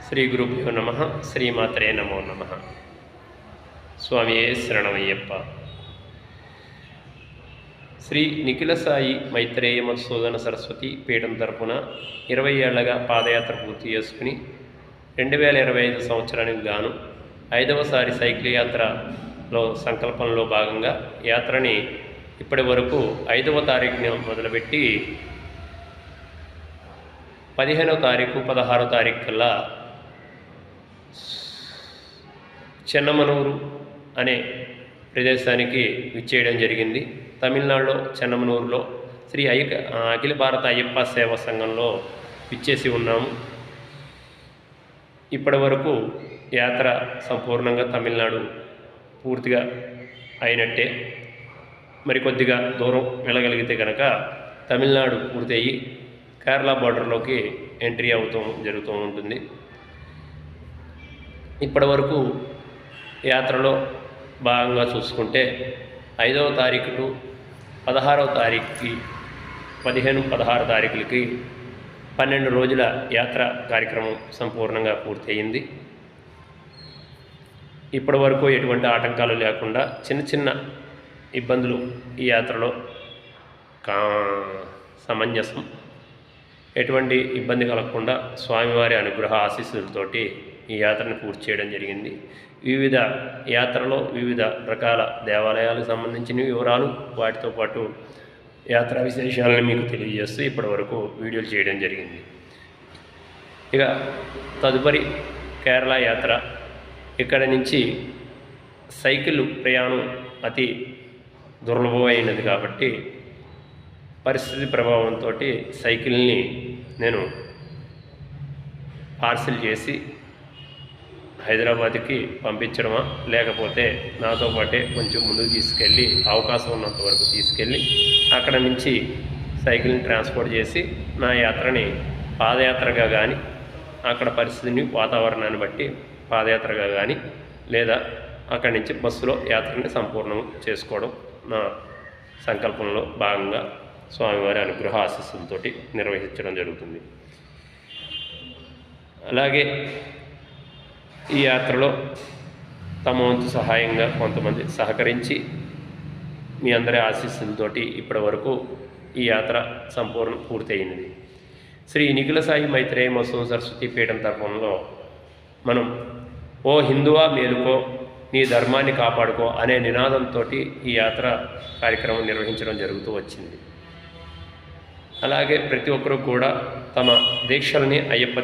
శ్రీ గురుభ్యో నమ. శ్రీమాత్రే నమో నమ. స్వామియే శరణమయ్యప్ప. శ్రీ నిఖిల సాయి మైత్రేయ మధుసూదన సరస్వతి పీఠం తరపున 20 ఏళ్లగా పాదయాత్ర పూర్తి చేసుకుని 2025 సంవత్సరానికి గాను 5వసారి సైకిల్ యాత్రలో సంకల్పంలో భాగంగా యాత్రని ఇప్పటి వరకు 5వ తారీఖుని మొదలుపెట్టి 15వ తారీఖు 16వ తారీఖు కల్లా చెన్నమనూరు అనే ప్రదేశానికి విచ్చేయడం జరిగింది. తమిళనాడులో చెన్నమనూరులో శ్రీ అఖిల భారత అయ్యప్ప సేవా సంఘంలో విచ్చేసి ఉన్నాము. ఇప్పటి వరకు యాత్ర సంపూర్ణంగా తమిళనాడు పూర్తిగా అయినట్టే. మరికొద్దిగా దూరం వెళ్ళగలిగితే కనుక తమిళనాడు పూర్తి అయ్యి కేరళ బార్డర్లోకి ఎంట్రీ జరుగుతూ ఉంటుంది. ఇప్పటి వరకు యాత్రలో భాగంగా చూసుకుంటే 5వ తారీఖు టు 16వ తారీఖుకి 15-16 తారీఖులకి 12 రోజుల యాత్ర కార్యక్రమం సంపూర్ణంగా పూర్తయింది. ఇప్పటి వరకు ఎటువంటి ఆటంకాలు లేకుండా చిన్న చిన్న ఇబ్బందులు ఈ యాత్రలో సమంజసం, ఎటువంటి ఇబ్బంది కలగకుండా స్వామివారి అనుగ్రహ ఆశీస్సులతోటి ఈ యాత్రను పూర్తి చేయడం జరిగింది. వివిధ యాత్రలో వివిధ రకాల దేవాలయాలకు సంబంధించిన వివరాలు, వాటితో పాటు యాత్రా విశేషాలను మీకు తెలియజేస్తూ ఇప్పటి వరకు వీడియోలు చేయడం జరిగింది. ఇక తదుపరి కేరళ యాత్ర. ఇక్కడ నుంచి సైకిల్ ప్రయాణం అతి దుర్లభమైనది కాబట్టి పరిస్థితి ప్రభావంతో సైకిల్ని నేను పార్సిల్ చేసి హైదరాబాద్కి పంపించడమా, లేకపోతే నాతో పాటే కొంచెం ముందుకు తీసుకెళ్ళి అవకాశం ఉన్నంత వరకు తీసుకెళ్ళి అక్కడ నుంచి సైకిల్ని ట్రాన్స్పోర్ట్ చేసి నా యాత్రని పాదయాత్రగా కానీ, అక్కడ పరిస్థితిని వాతావరణాన్ని బట్టి పాదయాత్రగా కానీ, లేదా అక్కడి నుంచి బస్సులో యాత్రని సంపూర్ణం చేసుకోవడం నా సంకల్పంలో భాగంగా స్వామివారి అనుగ్రహ ఆశీస్సులతో నిర్వహించడం జరుగుతుంది. అలాగే ఈ యాత్రలో తమ వంతు సహాయంగా కొంతమంది సహకరించి మీ అందరి ఆశీస్సులతోటి ఇప్పటి వరకు ఈ యాత్ర సంపూర్ణం పూర్తయింది. శ్రీ నిఖిల సాయి మైత్రేయ మధుసూదన సరస్వతి పీఠం తరపునలో మనం ఓ హిందువా మేలుకో, నీ ధర్మాన్ని కాపాడుకో అనే నినాదంతో ఈ యాత్ర కార్యక్రమం నిర్వహించడం జరుగుతూ వచ్చింది. అలాగే ప్రతి ఒక్కరూ కూడా తమ దీక్షల్ని అయ్యప్ప